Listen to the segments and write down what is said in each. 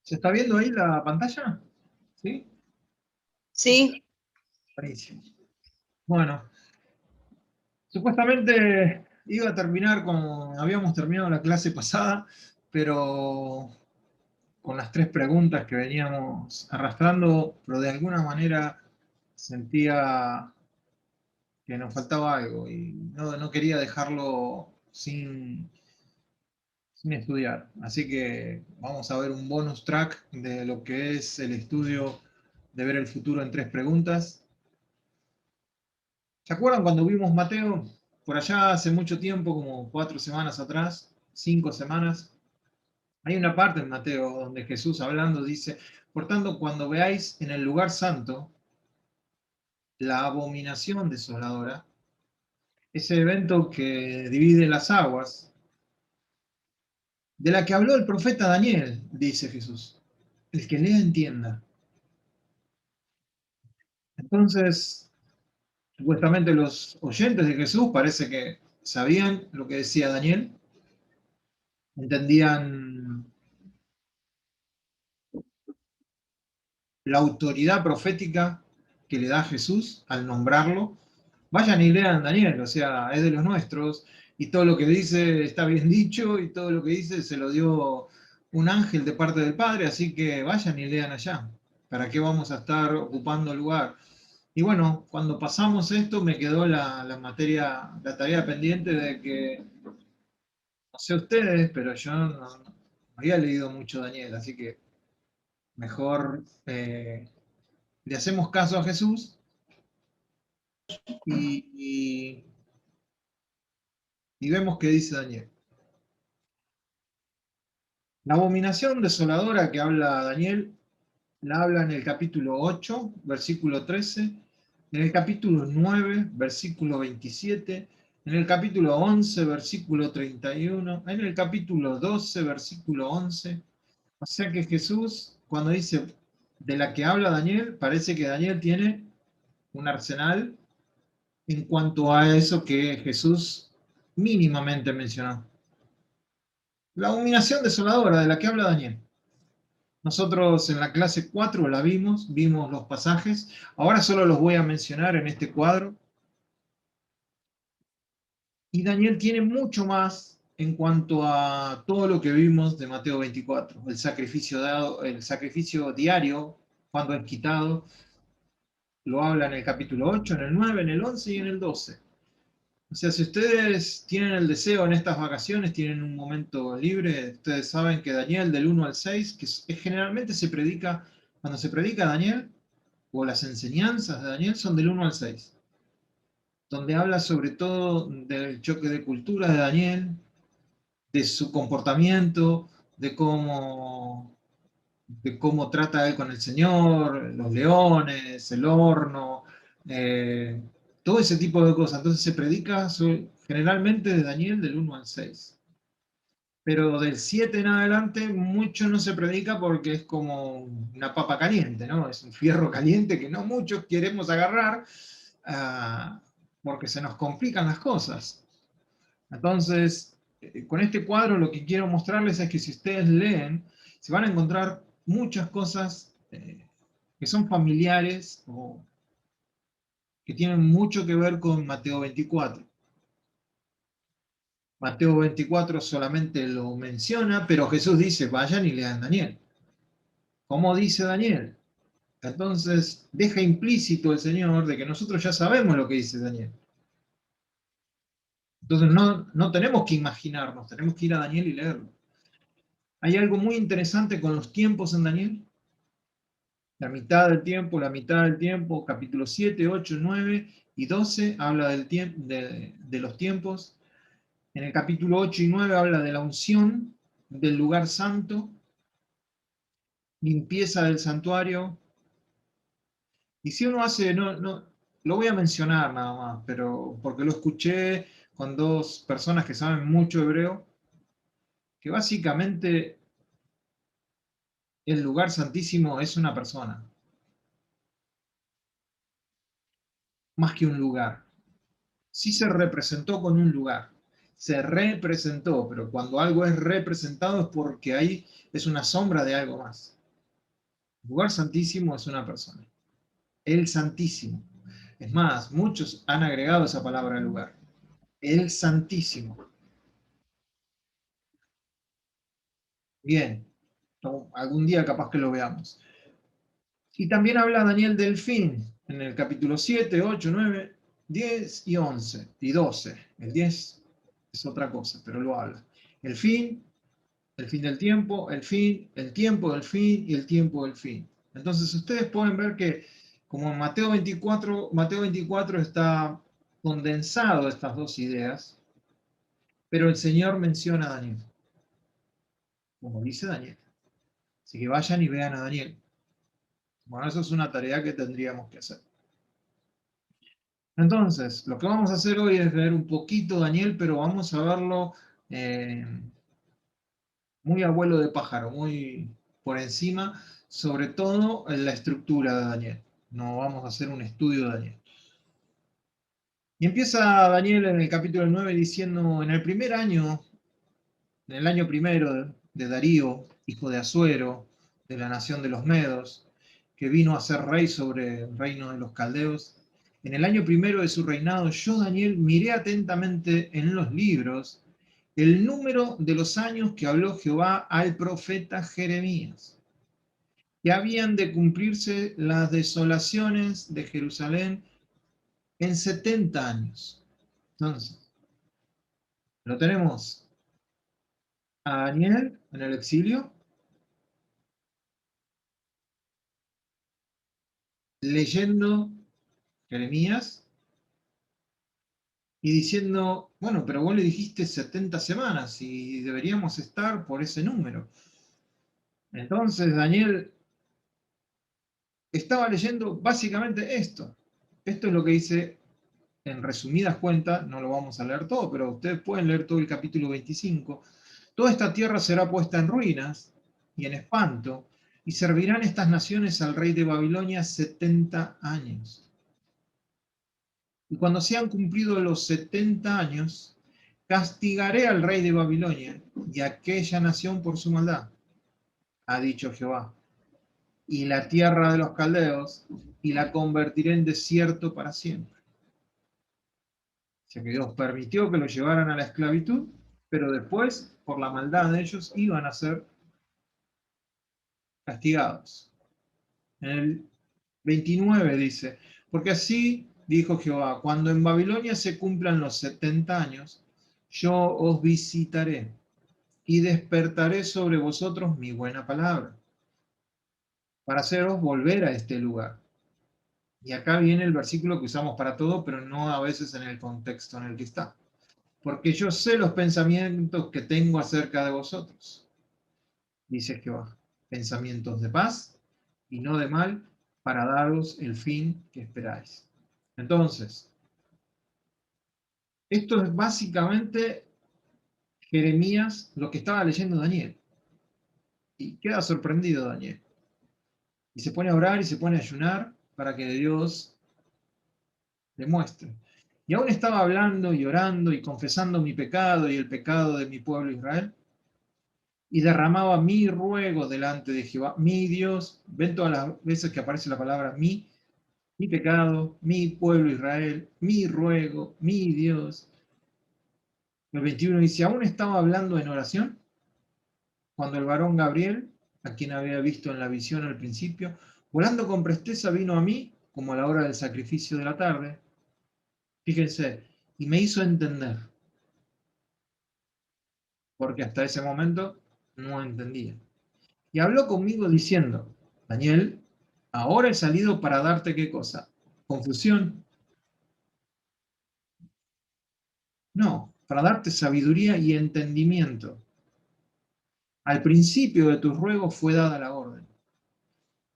¿Se está viendo ahí la pantalla? ¿Sí? Sí. Buenísimo. Bueno, supuestamente iba a terminar como habíamos terminado la clase pasada, pero con las tres preguntas que veníamos arrastrando, pero de alguna manera sentía que nos faltaba algo y no quería dejarlo sin estudiar. Así que vamos a ver un bonus track de lo que es el estudio de ver el futuro en tres preguntas. ¿Se acuerdan cuando vimos Mateo? Por allá hace mucho tiempo, como 4 semanas atrás, 5 semanas. Hay una parte en Mateo donde Jesús hablando dice, por tanto, cuando veáis en el lugar santo la abominación desoladora, ese evento que divide las aguas, de la que habló el profeta Daniel, dice Jesús. El que lea entienda. Entonces, supuestamente los oyentes de Jesús parece que sabían lo que decía Daniel, entendían la autoridad profética que le da Jesús al nombrarlo. Vayan y lean Daniel, o sea, es de los nuestros, y todo lo que dice está bien dicho, y todo lo que dice se lo dio un ángel de parte del Padre, así que vayan y lean allá. ¿Para qué vamos a estar ocupando lugar? Y bueno, cuando pasamos esto me quedó la materia, la tarea pendiente de que, no sé ustedes, pero yo no había leído mucho Daniel, así que mejor le hacemos caso a Jesús y, y vemos qué dice Daniel. La abominación desoladora que habla Daniel, la habla en el capítulo 8, versículo 13, en el capítulo 9, versículo 27, en el capítulo 11, versículo 31, en el capítulo 12, versículo 11. O sea que Jesús, cuando dice de la que habla Daniel, parece que Daniel tiene un arsenal en cuanto a eso que Jesús mínimamente mencionó. La abominación desoladora de la que habla Daniel. Nosotros en la clase 4 la vimos los pasajes, ahora solo los voy a mencionar en este cuadro. Y Daniel tiene mucho más en cuanto a todo lo que vimos de Mateo 24, el sacrificio dado, el sacrificio diario, cuando es quitado, lo habla en el capítulo 8, en el 9, en el 11 y en el 12. O sea, si ustedes tienen el deseo en estas vacaciones, tienen un momento libre, ustedes saben que Daniel del 1 al 6, generalmente se predica, cuando se predica Daniel, o las enseñanzas de Daniel son del 1 al 6, donde habla sobre todo del choque de culturas de Daniel, de su comportamiento, de cómo trata él con el Señor, los leones, el horno, eh, todo ese tipo de cosas. Entonces se predica generalmente de Daniel del 1 al 6. Pero del 7 en adelante mucho no se predica porque es como una papa caliente, ¿no? Es un fierro caliente que no muchos queremos agarrar porque se nos complican las cosas. Entonces, con este cuadro lo que quiero mostrarles es que si ustedes leen, se van a encontrar muchas cosas que son familiares o que tienen mucho que ver con Mateo 24. Mateo 24 solamente lo menciona, pero Jesús dice, vayan y lean Daniel. ¿Cómo dice Daniel? Entonces, deja implícito el Señor de que nosotros ya sabemos lo que dice Daniel. Entonces, no tenemos que imaginarnos, tenemos que ir a Daniel y leerlo. Hay algo muy interesante con los tiempos en Daniel. La mitad del tiempo, capítulo 7, 8, 9 y 12 habla de los tiempos. En el capítulo 8 y 9 habla de la unción del lugar santo, limpieza del santuario. Y si uno hace, lo voy a mencionar nada más, pero porque lo escuché con dos personas que saben mucho hebreo, que básicamente el lugar santísimo es una persona, más que un lugar. Sí se representó con un lugar. se representó, pero cuando algo es representado es porque ahí es una sombra de algo más. El lugar santísimo es una persona. El Santísimo. Es más, muchos han agregado esa palabra al lugar. El Santísimo. Bien, algún día capaz que lo veamos. Y también habla Daniel del fin, en el capítulo 7, 8, 9, 10 y 11 y 12. El 10 es otra cosa, pero lo habla. El fin del tiempo, el tiempo del fin y el tiempo del fin. Entonces ustedes pueden ver que como en Mateo 24 está condensado estas dos ideas, pero el Señor menciona a Daniel, como dice Daniel. Así que vayan y vean a Daniel. Bueno, eso es una tarea que tendríamos que hacer. Entonces, lo que vamos a hacer hoy es ver un poquito Daniel, pero vamos a verlo eh, muy a vuelo de pájaro, muy por encima, sobre todo en la estructura de Daniel. No vamos a hacer un estudio de Daniel. Y empieza Daniel en el capítulo 9 diciendo, en el año primero de Darío, hijo de Asuero, de la nación de los Medos, que vino a ser rey sobre el reino de los caldeos, en el año primero de su reinado, yo, Daniel, miré atentamente en los libros el número de los años que habló Jehová al profeta Jeremías, que habían de cumplirse las desolaciones de Jerusalén en 70 años. Entonces, lo tenemos a Daniel en el exilio, leyendo Jeremías y diciendo, bueno, pero vos le dijiste 70 semanas y deberíamos estar por ese número. Entonces Daniel estaba leyendo básicamente esto. Esto es lo que dice en resumidas cuentas, no lo vamos a leer todo, pero ustedes pueden leer todo el capítulo 25. Toda esta tierra será puesta en ruinas y en espanto, y servirán estas naciones al rey de Babilonia 70 años. Y cuando sean cumplidos los 70 años, castigaré al rey de Babilonia y a aquella nación por su maldad, ha dicho Jehová, y la tierra de los caldeos, y la convertiré en desierto para siempre. O sea que Dios permitió que lo llevaran a la esclavitud, pero después, por la maldad de ellos, iban a ser castigados. En el 29 dice, porque así dijo Jehová, cuando en Babilonia se cumplan los 70 años, yo os visitaré y despertaré sobre vosotros mi buena palabra, para haceros volver a este lugar. Y acá viene el versículo que usamos para todo, pero no a veces en el contexto en el que está. Porque yo sé los pensamientos que tengo acerca de vosotros, dice Jehová, pensamientos de paz y no de mal, para daros el fin que esperáis. Entonces, esto es básicamente Jeremías, lo que estaba leyendo Daniel. Y queda sorprendido Daniel. Y se pone a orar y se pone a ayunar para que Dios le muestre. Y aún estaba hablando y orando y confesando mi pecado y el pecado de mi pueblo Israel. Y derramaba mi ruego delante de Jehová, mi Dios. Ven todas las veces que aparece la palabra mi pecado, mi pueblo Israel, mi ruego, mi Dios. El 21 dice, aún estaba hablando en oración cuando el varón Gabriel, a quien había visto en la visión al principio, volando con presteza vino a mí, como a la hora del sacrificio de la tarde. Fíjense, y me hizo entender, porque hasta ese momento no entendía. Y habló conmigo diciendo, Daniel, ahora he salido para darte qué cosa, confusión. No, para darte sabiduría y entendimiento. Al principio de tus ruegos fue dada la orden,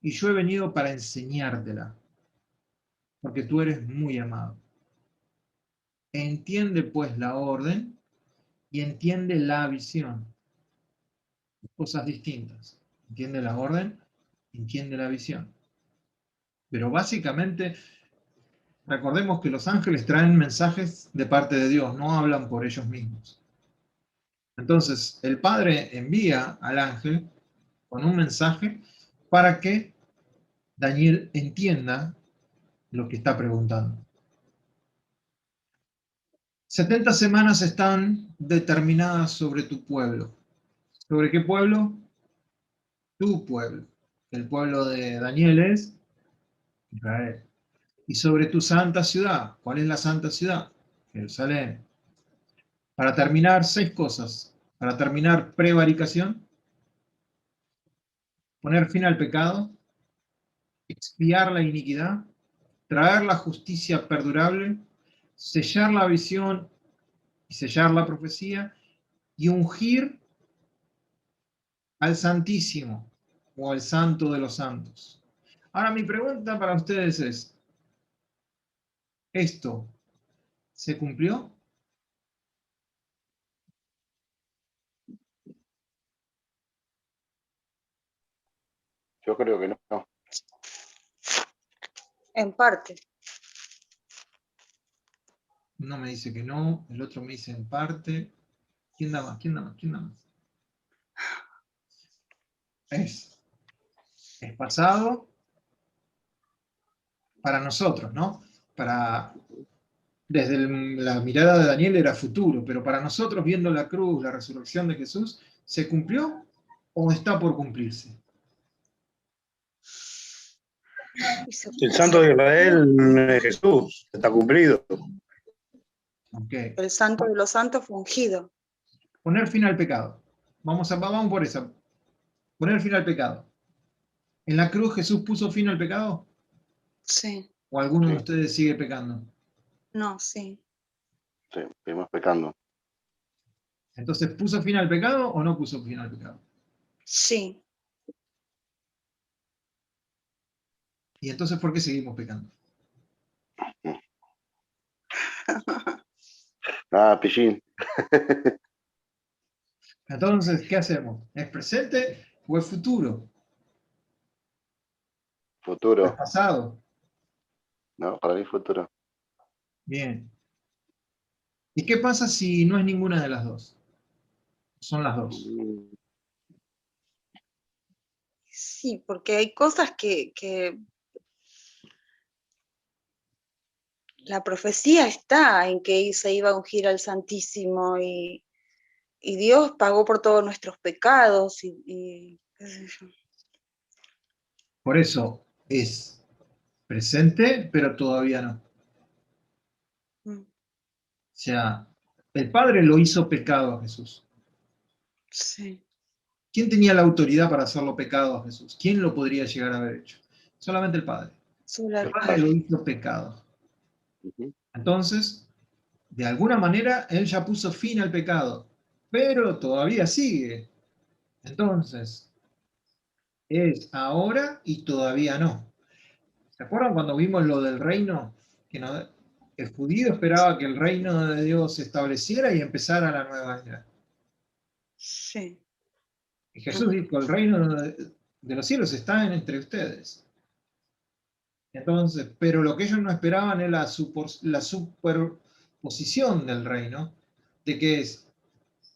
y yo he venido para enseñártela, porque tú eres muy amado. Entiende pues la orden y entiende la visión. Cosas distintas. Entiende la orden, entiende la visión. Pero básicamente Recordemos que los ángeles traen mensajes de parte de Dios, no hablan por ellos mismos. Entonces, el Padre envía al ángel con un mensaje para que Daniel entienda lo que está preguntando. 70 semanas están determinadas sobre tu pueblo. ¿Sobre qué pueblo? Tu pueblo. El pueblo de Daniel es Israel. Y sobre tu santa ciudad. ¿Cuál es la santa ciudad? Jerusalén. Para terminar, 6 cosas. Para terminar, prevaricación, poner fin al pecado, expiar la iniquidad, traer la justicia perdurable, sellar la visión y sellar la profecía, y ungir al Santísimo o al Santo de los Santos. Ahora mi pregunta para ustedes es, ¿esto se cumplió? Yo creo que no. En parte. Uno me dice que no, el otro me dice en parte. ¿Quién da más? ¿Quién da más? ¿Quién da más? Es pasado para nosotros, ¿no? Desde la mirada de Daniel era futuro, pero para nosotros, viendo la cruz, la resurrección de Jesús, ¿se cumplió o está por cumplirse? El Santo de Israel es Jesús, está cumplido. Okay. El Santo de los Santos fue ungido. Poner fin al pecado. Vamos por esa. Poner fin al pecado. ¿En la cruz Jesús puso fin al pecado? Sí. ¿O alguno de Sí. ustedes sigue pecando? No, sí. Sí, seguimos pecando. Entonces, ¿puso fin al pecado o no puso fin al pecado? Sí. ¿Y entonces por qué seguimos pecando? Ah, pillín. Entonces, ¿qué hacemos? ¿Es presente o es futuro? ¿Es Futuro. pasado? No, para mí futuro. Bien. ¿Y qué pasa si no es ninguna de las dos? Son las dos. Sí, porque hay cosas que la profecía está en que se iba a ungir al Santísimo y Dios pagó por todos nuestros pecados y qué sé yo. Por eso es presente, pero todavía no. Mm, O sea, el Padre lo hizo pecado a Jesús. Sí. ¿Quién tenía la autoridad para hacerlo pecado a Jesús? ¿Quién lo podría llegar a haber hecho? Solamente el Padre. Solo El el Padre lo Padre. hizo pecado. Ujú. Entonces, de alguna manera, Él ya puso fin al pecado, pero todavía sigue. Entonces, es ahora y todavía no. ¿Se acuerdan cuando vimos lo del reino? El judío esperaba que el reino de Dios se estableciera y empezara la nueva era. Sí. Y Jesús dijo, el reino de los cielos está entre ustedes. Entonces, pero lo que ellos no esperaban es la superposición del reino, de que es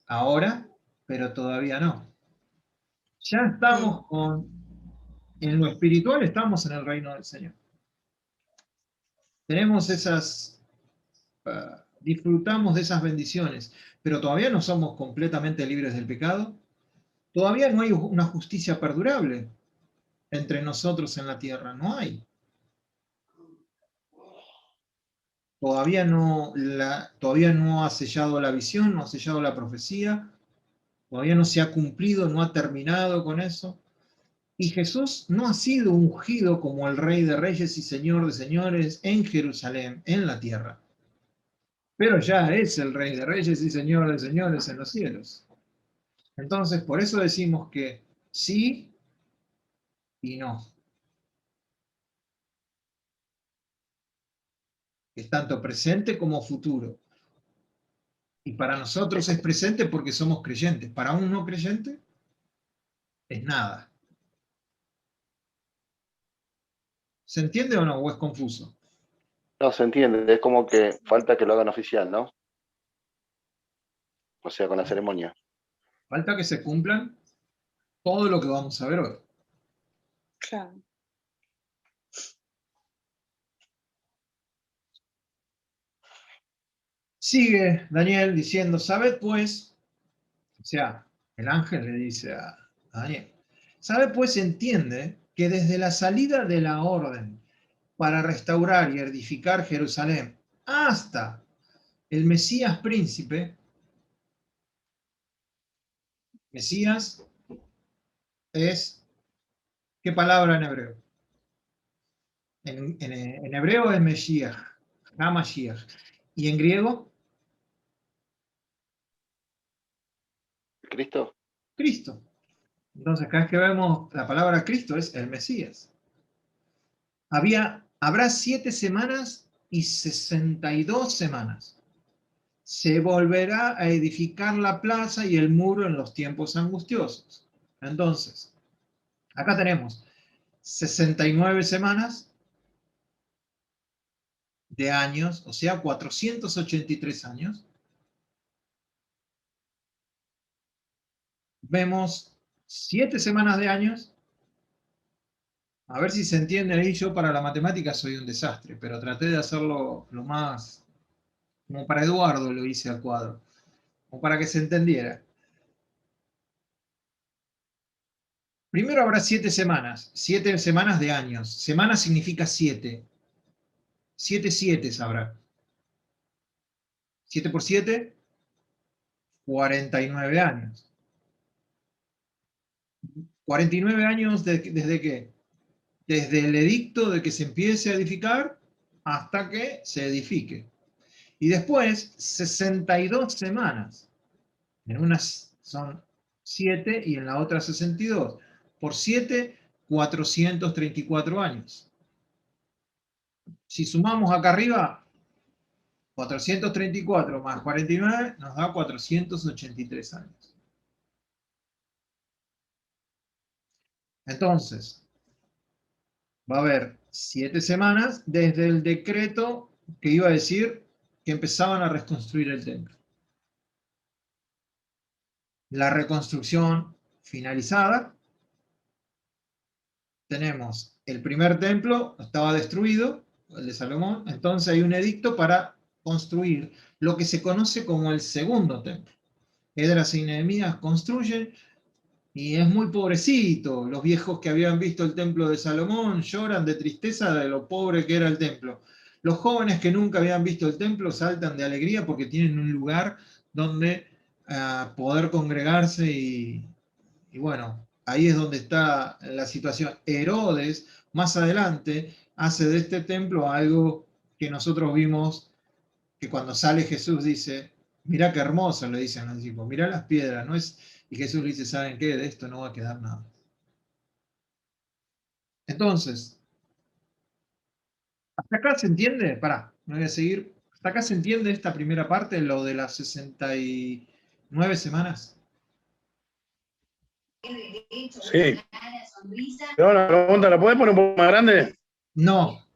ahora, pero todavía no. Ya estamos en lo espiritual estamos en el reino del Señor. Tenemos disfrutamos de esas bendiciones, pero todavía no somos completamente libres del pecado. Todavía no hay una justicia perdurable entre nosotros en la tierra, no hay. Todavía no ha sellado la visión, no ha sellado la profecía, todavía no se ha cumplido, no ha terminado con eso. Y Jesús no ha sido ungido como el Rey de Reyes y Señor de Señores en Jerusalén, en la tierra. Pero ya es el Rey de Reyes y Señor de Señores en los cielos. Entonces, por eso decimos que sí y no. Es tanto presente como futuro. Y para nosotros es presente porque somos creyentes. Para un no creyente es nada. ¿Se entiende o no? ¿O es confuso? No, se entiende, es como que falta que lo hagan oficial, ¿no? O sea, con la ceremonia. Falta que se cumplan todo lo que vamos a ver hoy. Claro. Sigue Daniel diciendo, sabed pues, o sea, el ángel le dice a Daniel, sabe pues, entiende que desde la salida de la orden para restaurar y edificar Jerusalén hasta el Mesías príncipe, Mesías es, ¿qué palabra en hebreo? En hebreo es Mesías, HaMashiach. ¿Y en griego? ¿Cristo? Cristo. Entonces, cada vez que vemos la palabra Cristo es el Mesías. Habrá 7 semanas y 62 semanas. Se volverá a edificar la plaza y el muro en los tiempos angustiosos. Entonces, acá tenemos 69 semanas de años, o sea, 483 años. Vemos 7 semanas de años. A ver si se entiende ahí, yo para la matemática soy un desastre, pero traté de hacerlo lo más, como para Eduardo lo hice al cuadro, como para que se entendiera. Primero habrá 7 semanas, 7 semanas de años. Semana significa 7. 7 7 habrá. 7 por 7, 49 años. 49 años ¿desde qué? Desde el edicto de que se empiece a edificar hasta que se edifique. Y después, 62 semanas. En unas son 7 y en la otra 62. Por 7, 434 años. Si sumamos acá arriba, 434 más 49 nos da 483 años. Entonces, va a haber 7 semanas desde el decreto que iba a decir que empezaban a reconstruir el templo. La reconstrucción finalizada. Tenemos el primer templo, estaba destruido, el de Salomón, entonces hay un edicto para construir lo que se conoce como el segundo templo. Esdras y Nehemías construyen y es muy pobrecito. Los viejos que habían visto el templo de Salomón lloran de tristeza de lo pobre que era el templo. Los jóvenes que nunca habían visto el templo saltan de alegría porque tienen un lugar donde poder congregarse y bueno, ahí es donde está la situación. Herodes, más adelante, hace de este templo algo que nosotros vimos, que cuando sale Jesús dice, mirá qué hermoso, le dicen los discípulos, mirá las piedras, ¿no es? Y Jesús le dice, ¿saben qué? De esto no va a quedar nada. Entonces, ¿hasta acá se entiende? Pará, me voy a seguir. ¿Hasta acá se entiende esta primera parte, lo de las 69 semanas? Sí. Pero una pregunta, ¿la puedes poner un poco más grande? No,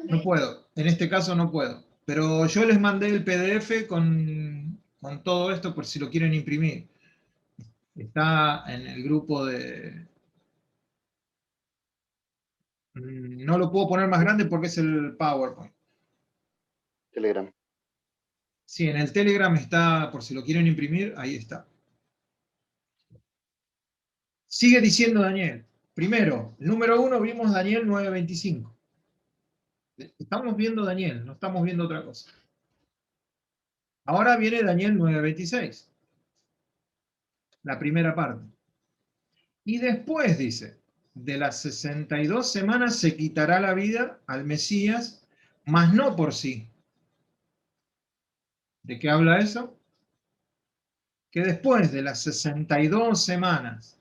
no puedo. En este caso no puedo. Pero yo les mandé el PDF con todo esto por si lo quieren imprimir. Está en el grupo de... No lo puedo poner más grande porque es el PowerPoint. Telegram. Sí, en el Telegram está, por si lo quieren imprimir, ahí está. Sigue diciendo Daniel. Primero, número 1 vimos Daniel 9:25. Estamos viendo Daniel, no estamos viendo otra cosa. Ahora viene Daniel 9:26. La primera parte. Y después dice, de las 62 semanas se quitará la vida al Mesías, mas no por sí. ¿De qué habla eso? Que después de las 62 semanas,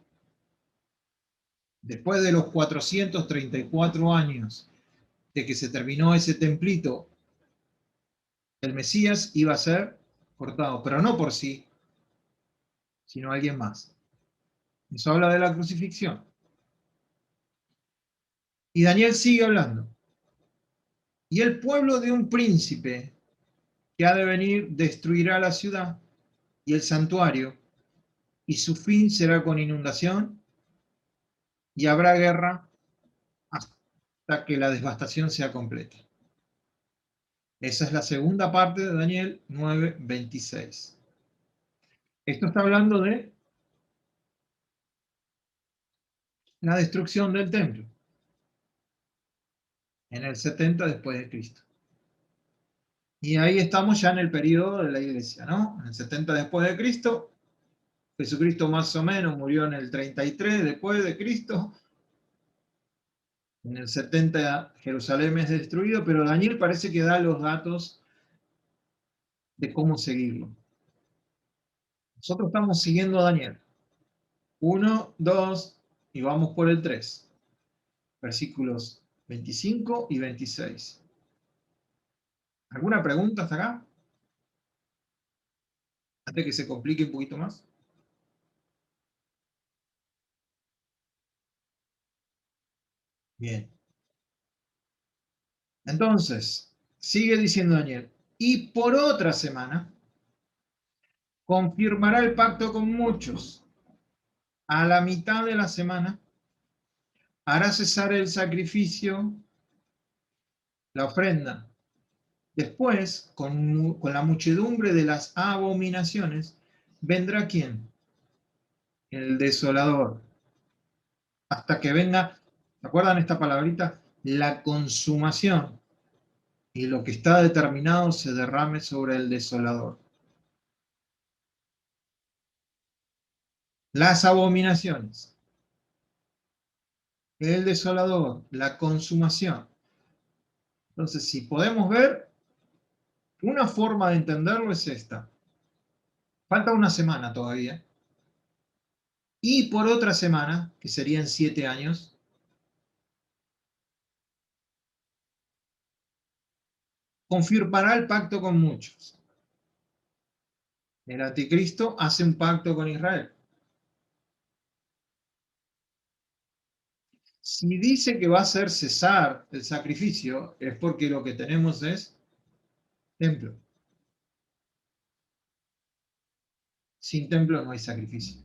después de los 434 años de que se terminó ese templito, el Mesías iba a ser cortado, pero no por sí, sino alguien más. Eso habla de la crucifixión. Y Daniel sigue hablando. Y el pueblo de un príncipe que ha de venir destruirá la ciudad y el santuario, y su fin será con inundación, y habrá guerra hasta que la devastación sea completa. Esa es la segunda parte de Daniel 9:26. Esto está hablando de la destrucción del templo en el 70 después de Cristo. Y ahí estamos ya en el periodo de la iglesia, ¿no? En el 70 después de Cristo, Jesucristo más o menos murió en el 33 después de Cristo. En el 70 Jerusalén es destruido, pero Daniel parece que da los datos de cómo seguirlo. Nosotros estamos siguiendo a Daniel. 1, 2 y vamos por el 3. Versículos 25 y 26. ¿Alguna pregunta hasta acá? Antes que se complique un poquito más. Bien. Entonces, sigue diciendo Daniel, y por otra semana confirmará el pacto con muchos. A la mitad de la semana hará cesar el sacrificio, la ofrenda. Después, con la muchedumbre de las abominaciones, vendrá ¿quién? El desolador. Hasta que venga, ¿se acuerdan esta palabrita? La consumación. Y lo que está determinado se derrame sobre el desolador. Las abominaciones, el desolador, la consumación. Entonces, si podemos ver, una forma de entenderlo es esta. Falta una semana todavía. Y por otra semana, que serían 7 años, confirmará el pacto con muchos. El anticristo hace un pacto con Israel. Si dice que va a hacer cesar el sacrificio, es porque lo que tenemos es templo. Sin templo no hay sacrificio.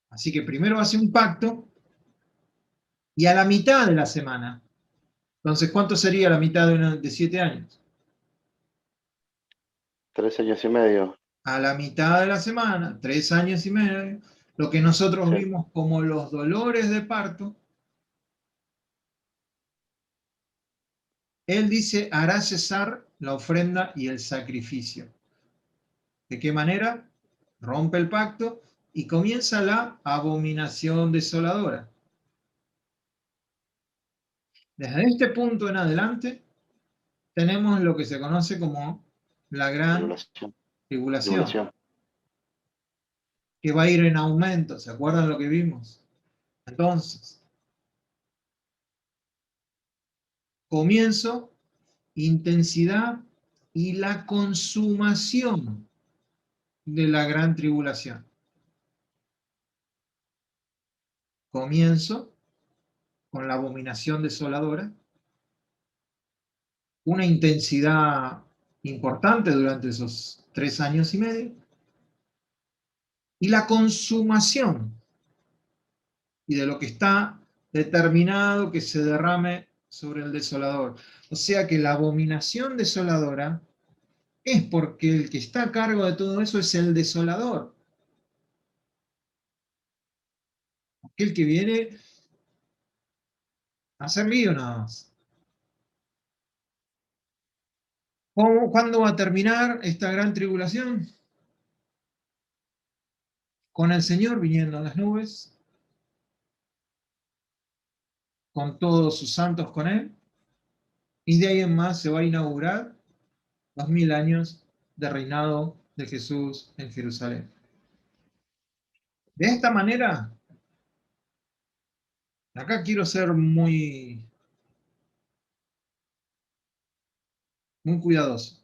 Así que primero hace un pacto y a la mitad de la semana. Entonces, ¿cuánto sería la mitad de 7 años? 3 años y medio. A la mitad de la semana, 3 años y medio, lo que nosotros Sí. vimos como los dolores de parto, él dice, hará cesar la ofrenda y el sacrificio. ¿De qué manera? Rompe el pacto y comienza la abominación desoladora. Desde este punto en adelante, tenemos lo que se conoce como la gran tribulación, que va a ir en aumento. ¿Se acuerdan lo que vimos? Entonces, comienzo, intensidad y la consumación de la gran tribulación. Comienzo con la abominación desoladora, una intensidad importante durante esos 3 años y medio, y la consumación, y de lo que está determinado que se derrame sobre el desolador. O sea que la abominación desoladora es porque el que está a cargo de todo eso es el desolador. Aquel que viene a hacer lío nada más. ¿Cuándo va a terminar esta gran tribulación? Con el Señor viniendo en las nubes, con todos sus santos con Él, y de ahí en más se va a inaugurar 2000 años de reinado de Jesús en Jerusalén. De esta manera, acá quiero ser muy cuidadoso.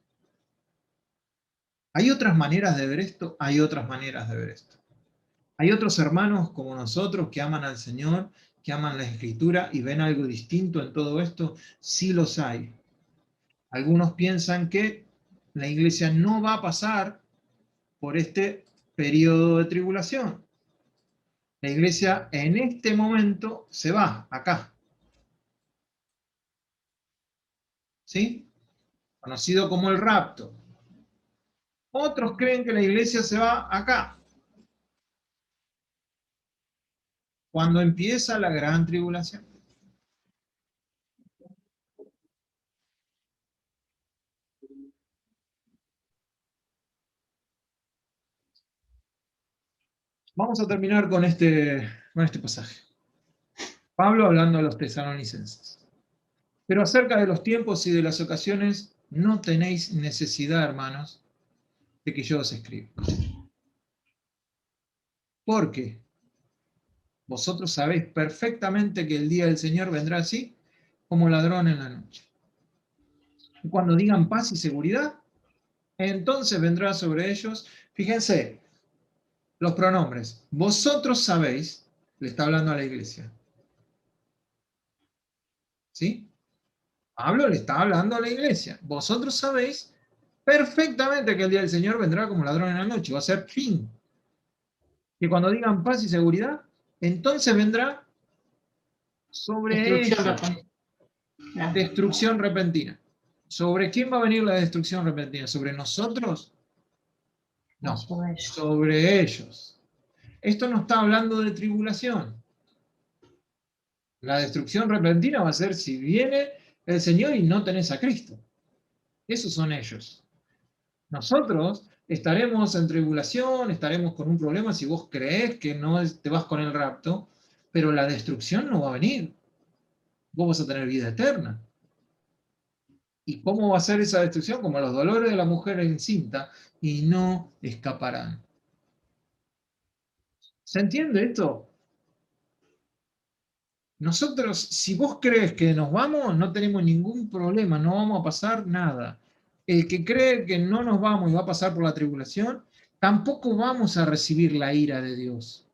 ¿Hay otras maneras de ver esto? Hay otras maneras de ver esto. Hay otros hermanos como nosotros que aman al Señor, que aman la Escritura y ven algo distinto en todo esto? Sí los hay. Algunos piensan que la iglesia no va a pasar por este periodo de tribulación. La iglesia en este momento se va, acá. ¿Sí? Conocido como el rapto. Otros creen que la iglesia se va acá, cuando empieza la gran tribulación. Vamos a terminar con este pasaje. Pablo hablando a los tesalonicenses. Pero acerca de los tiempos y de las ocasiones, no tenéis necesidad, hermanos, de que yo os escriba. Porque vosotros sabéis perfectamente que el día del Señor vendrá así, como ladrón en la noche. Y cuando digan paz y seguridad, entonces vendrá sobre ellos, fíjense, los pronombres. Vosotros sabéis, le está hablando a la iglesia. ¿Sí? Pablo le está hablando a la iglesia. Vosotros sabéis perfectamente que el día del Señor vendrá como ladrón en la noche, va a ser fin. Que cuando digan paz y seguridad, entonces vendrá sobre ellos destrucción repentina. ¿Sobre quién va a venir la destrucción repentina? ¿Sobre nosotros? No, sobre ellos. Esto no está hablando de tribulación. La destrucción repentina va a ser si viene el Señor y no tenés a Cristo. Esos son ellos. Nosotros estaremos en tribulación, estaremos con un problema si vos creés que no te vas con el rapto, pero la destrucción no va a venir. Vos vas a tener vida eterna. ¿Y cómo va a ser esa destrucción? Como los dolores de la mujer encinta, y no escaparán. ¿Se entiende esto? Nosotros, si vos crees que nos vamos, no tenemos ningún problema, no vamos a pasar nada. El que cree que no nos vamos y va a pasar por la tribulación, tampoco vamos a recibir la ira de Dios.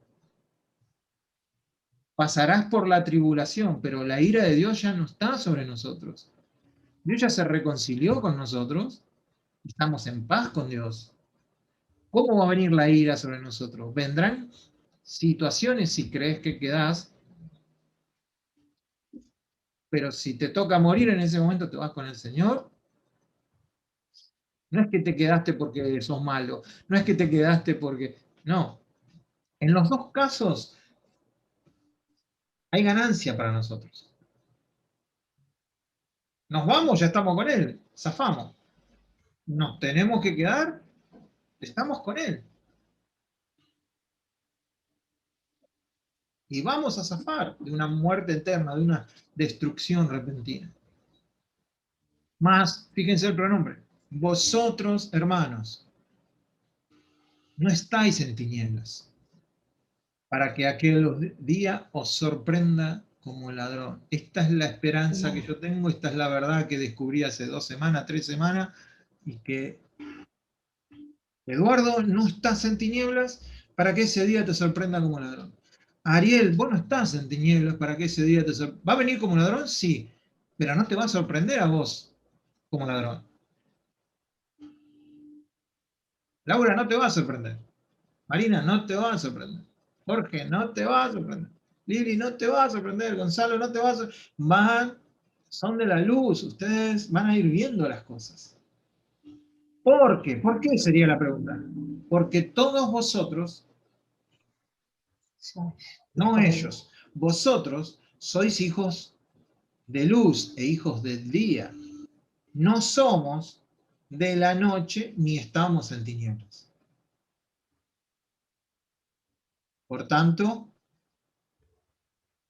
Pasarás por la tribulación, pero la ira de Dios ya no está sobre nosotros. Dios ya se reconcilió con nosotros, estamos en paz con Dios. ¿Cómo va a venir la ira sobre nosotros? Vendrán situaciones si crees que quedás, pero si te toca morir en ese momento te vas con el Señor. No es que te quedaste porque sos malo, no es que te quedaste porque... No, en los dos casos hay ganancia para nosotros. Nos vamos, ya estamos con Él, zafamos. Nos tenemos que quedar, estamos con Él. Y vamos a zafar de una muerte eterna, de una destrucción repentina. Más, fíjense el pronombre. Vosotros, hermanos, no estáis en tinieblas, para que aquel día os sorprenda como ladrón. Esta es la esperanza que yo tengo, esta es la verdad que descubrí hace 2 semanas, 3 semanas, y que, Eduardo, no estás en tinieblas para que ese día te sorprenda como ladrón. Ariel, vos no estás en tinieblas para que ese día te sorprenda. ¿Va a venir como ladrón? Sí, pero no te va a sorprender a vos como ladrón. Laura, no te va a sorprender. Marina, no te va a sorprender. Jorge, no te va a sorprender. Lili, no te va a sorprender. Gonzalo, no te va a sorprender. Son de la luz, ustedes van a ir viendo las cosas. ¿Por qué? ¿Por qué sería la pregunta? Porque todos vosotros, no ellos, vosotros sois hijos de luz e hijos del día. No somos de la noche ni estamos en tinieblas. Por tanto,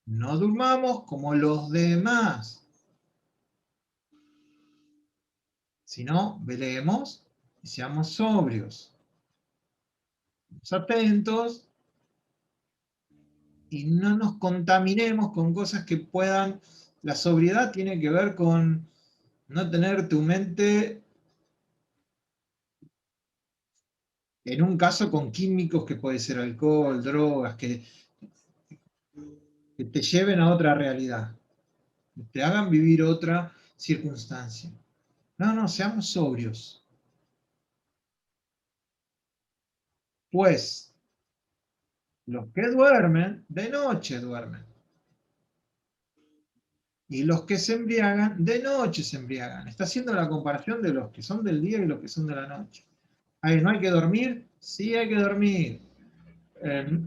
no durmamos como los demás, sino velemos y seamos sobrios. Estamos atentos y no nos contaminemos con cosas que puedan... La sobriedad tiene que ver con no tener tu mente, en un caso con químicos que puede ser alcohol, drogas, que que te lleven a otra realidad, que te hagan vivir otra circunstancia. No, no, seamos sobrios. Pues los que duermen, de noche duermen. Y los que se embriagan, de noche se embriagan. Está haciendo la comparación de los que son del día y los que son de la noche. Ay, ¿no hay que dormir? Sí hay que dormir. Eh,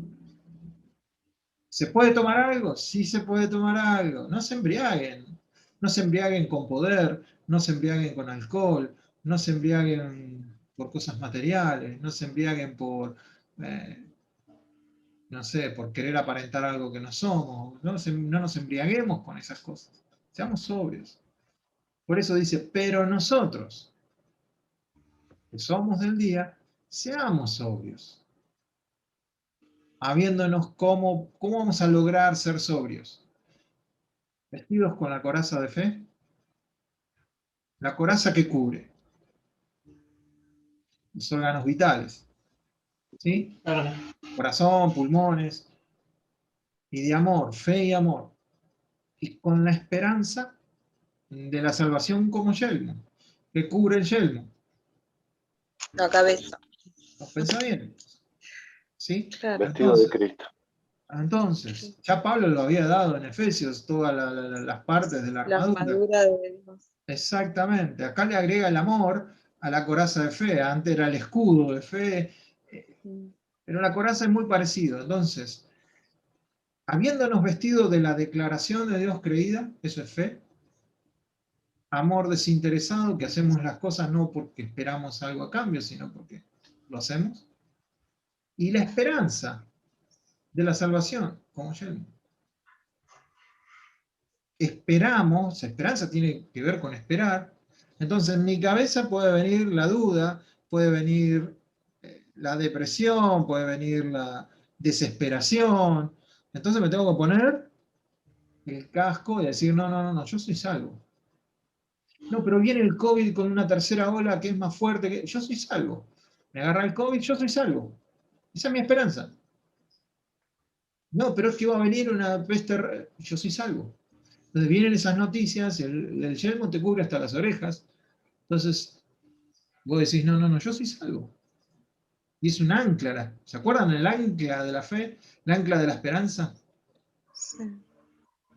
¿Se puede tomar algo? Sí se puede tomar algo. No se embriaguen. No se embriaguen con poder, no se embriaguen con alcohol, no se embriaguen por cosas materiales, no se embriaguen por, eh, no sé, por querer aparentar algo que no somos. No nos embriaguemos con esas cosas. Seamos sobrios. Por eso dice, pero nosotros, que somos del día, seamos sobrios. Habiéndonos ¿cómo vamos a lograr ser sobrios? Vestidos con la coraza de fe. La coraza que cubre los órganos vitales, ¿sí? Corazón, pulmones, y de amor, fe y amor. Y con la esperanza de la salvación como yelmo, que cubre el yelmo, La cabeza. los pensamientos, ¿sí? Claro. Vestido de Cristo. Entonces, ya Pablo lo había dado en Efesios, todas las partes de la La armadura. armadura de Dios. Exactamente, acá le agrega el amor a la coraza de fe, antes era el escudo de fe, pero la coraza es muy parecido. Entonces, habiéndonos vestido de la declaración de Dios creída, eso es fe, amor desinteresado, que hacemos las cosas no porque esperamos algo a cambio, sino porque lo hacemos, y la esperanza de la salvación, como yelmo. Esperamos, esperanza tiene que ver con esperar, entonces en mi cabeza puede venir la duda, puede venir la depresión, puede venir la desesperación, entonces me tengo que poner el casco y decir, no, no, no, no, yo soy salvo. No, pero viene el COVID con una tercera ola que es más fuerte que... Yo soy salvo. Me agarra el COVID, yo soy salvo. Esa es mi esperanza. No, pero es que va a venir una peste... Yo soy salvo. Entonces vienen esas noticias, el yelmo te cubre hasta las orejas. Entonces vos decís, no, no, no, yo soy salvo. Y es un ancla. ¿Se acuerdan el ancla de la fe? El ancla de la esperanza. Sí.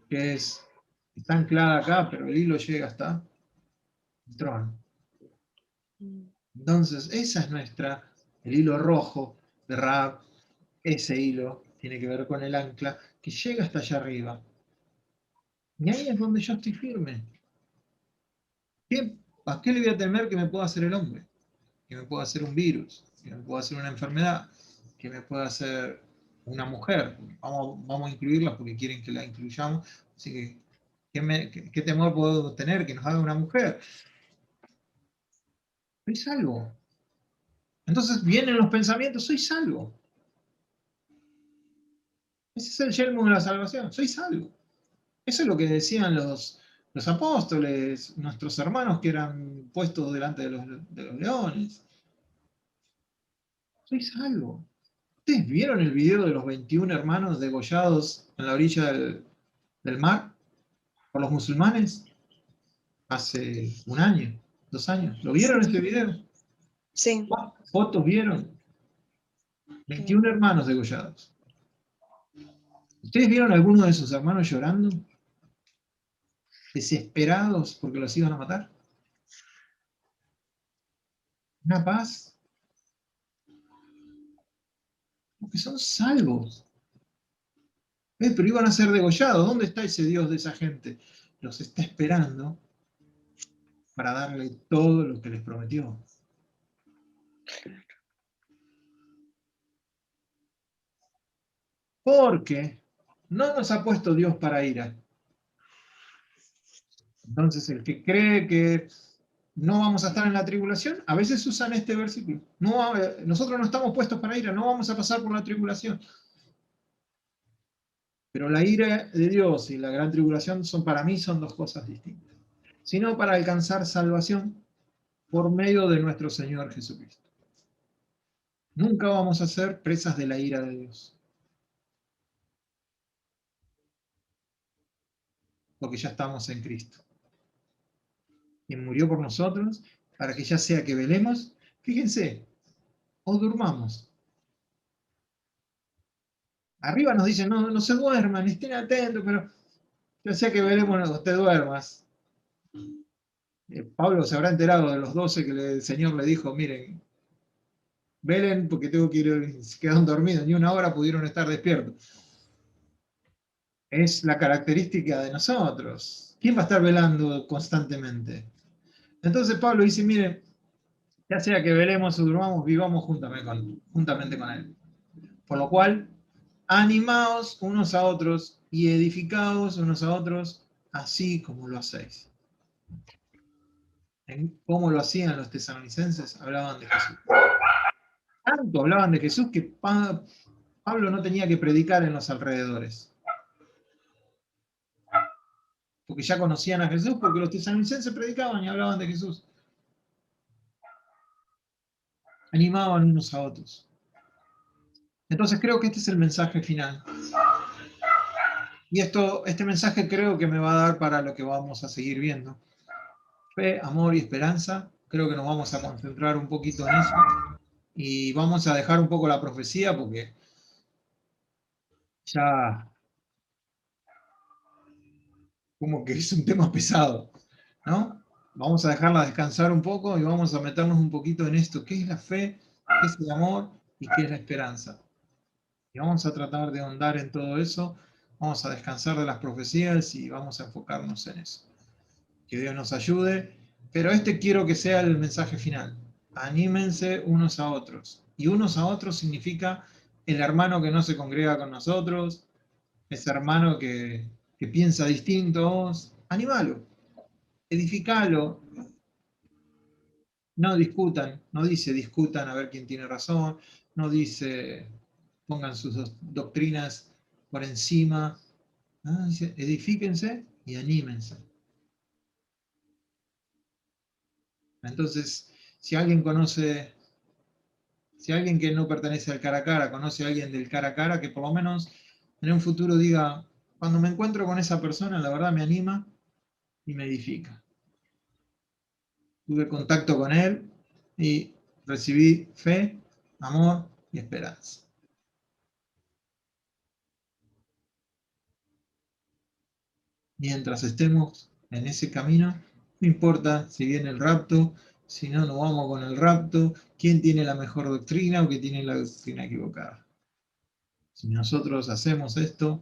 Que está anclada acá, pero el hilo llega hasta el trono. Entonces, esa es el hilo rojo de Raab. Ese hilo tiene que ver con el ancla que llega hasta allá arriba. Y ahí es donde yo estoy firme. ¿A qué le voy a temer que me pueda hacer el hombre? Que me pueda hacer un virus, que me pueda hacer una enfermedad, que me pueda hacer una mujer. Vamos a incluirla porque quieren que la incluyamos. Así que, ¿qué temor puedo tener que nos haga una mujer? Soy salvo. Entonces vienen los pensamientos, soy salvo. Ese es el yelmo de la salvación, soy salvo. Eso es lo que decían los apóstoles, nuestros hermanos que eran puestos delante de los leones. Soy salvo. ¿Ustedes vieron el video de los 21 hermanos degollados en la orilla del mar por los musulmanes? Hace un año, 2 años. ¿Lo vieron ese video? Sí. ¿Cuántas fotos vieron? 21 hermanos degollados. ¿Ustedes vieron a alguno de sus hermanos llorando? Desesperados porque los iban a matar. Una paz. Porque son salvos. Pero iban a ser degollados. ¿Dónde está ese Dios de esa gente? Los está esperando para darle todo lo que les prometió. Porque no nos ha puesto Dios para ira. Entonces el que cree que no vamos a estar en la tribulación, a veces usan este versículo. No, nosotros no estamos puestos para ira, no vamos a pasar por la tribulación. Pero la ira de Dios y la gran tribulación para mí son dos cosas distintas. Sino para alcanzar salvación por medio de nuestro Señor Jesucristo. Nunca vamos a ser presas de la ira de Dios. porque ya estamos en Cristo. Quien murió por nosotros, para que ya sea que velemos, fíjense, o durmamos. Arriba nos dicen, no, no se duerman, estén atentos, pero ya sea que velemos o te duermas. Pablo se habrá enterado de los 12 que el Señor le dijo, miren, velen porque tengo que ir, se quedaron dormidos, ni una hora pudieron estar despiertos. Es la característica de nosotros. ¿Quién va a estar velando constantemente? Entonces Pablo dice, miren, ya sea que velemos o durmamos, vivamos juntamente con Él. Por lo cual, animaos unos a otros y edificaos unos a otros, así como lo hacéis. ¿Cómo lo hacían los tesalonicenses? Hablaban de Jesús. Tanto hablaban de Jesús que Pablo no tenía que predicar en los alrededores. Porque ya conocían a Jesús, porque los tesalonicenses predicaban y hablaban de Jesús. Animaban unos a otros. Entonces creo que este es el mensaje final. Y este mensaje creo que me va a dar para lo que vamos a seguir viendo. Fe, amor y esperanza. Creo que nos vamos a concentrar un poquito en eso. Y vamos a dejar un poco la profecía porque ya como que es un tema pesado, ¿no? Vamos a dejarla descansar un poco y vamos a meternos un poquito en esto. ¿Qué es la fe? ¿Qué es el amor? ¿Y qué es la esperanza? Y vamos a tratar de ahondar en todo eso. Vamos a descansar de las profecías y vamos a enfocarnos en eso. Que Dios nos ayude. Pero quiero que sea el mensaje final. Anímense unos a otros. Y unos a otros significa el hermano que no se congrega con nosotros, ese hermano que piensa distinto a vos. Anímalo, edificalo. No discutan, no dice discutan a ver quién tiene razón, no dice pongan sus doctrinas por encima. Dice, edifíquense y anímense. Entonces, si alguien que no pertenece al cara a cara, conoce a alguien del cara a cara, que por lo menos en un futuro diga, cuando me encuentro con esa persona, la verdad me anima y me edifica. Tuve contacto con él y recibí fe, amor y esperanza. Mientras estemos en ese camino, no importa si viene el rapto, si no nos vamos con el rapto, quién tiene la mejor doctrina o quién tiene la doctrina equivocada. Si nosotros hacemos esto,